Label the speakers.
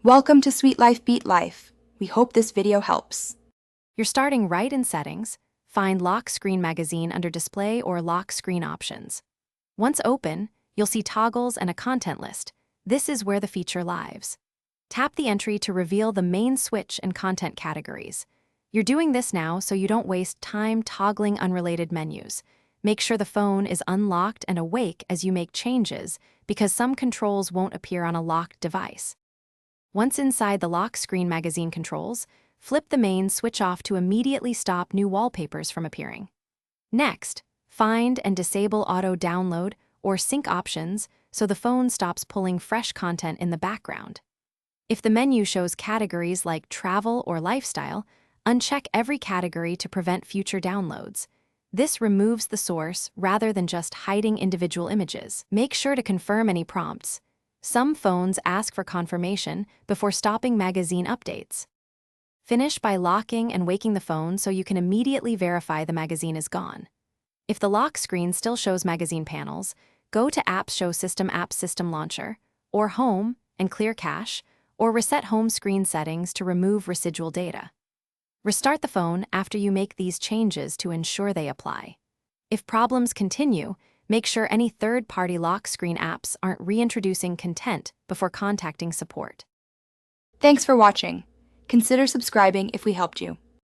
Speaker 1: Welcome to Sweet Life Beat Life. We hope this video helps.
Speaker 2: You're starting right in Settings. Find Lock Screen Magazine under Display or Lock Screen Options. Once open, you'll see toggles and a content list. This is where the feature lives. Tap the entry to reveal the main switch and content categories. You're doing this now so you don't waste time toggling unrelated menus. Make sure the phone is unlocked and awake as you make changes, because some controls won't appear on a locked device. Once inside the Lock Screen Magazine controls, flip the main switch off to immediately stop new wallpapers from appearing. Next, find and disable auto download or sync options so the phone stops pulling fresh content in the background. If the menu shows categories like travel or lifestyle, uncheck every category to prevent future downloads. This removes the source rather than just hiding individual images. Make sure to confirm any prompts. Some phones ask for confirmation before stopping magazine updates. Finish by locking and waking the phone so you can immediately verify the magazine is gone. If the lock screen still shows magazine panels, go to Apps Show System Apps System Launcher, or Home and clear cache, or reset home screen settings to remove residual data. Restart the phone after you make these changes to ensure they apply. If problems continue, make sure any third-party lock screen apps aren't reintroducing content before contacting support.
Speaker 1: Thanks for watching. Consider subscribing if we helped you.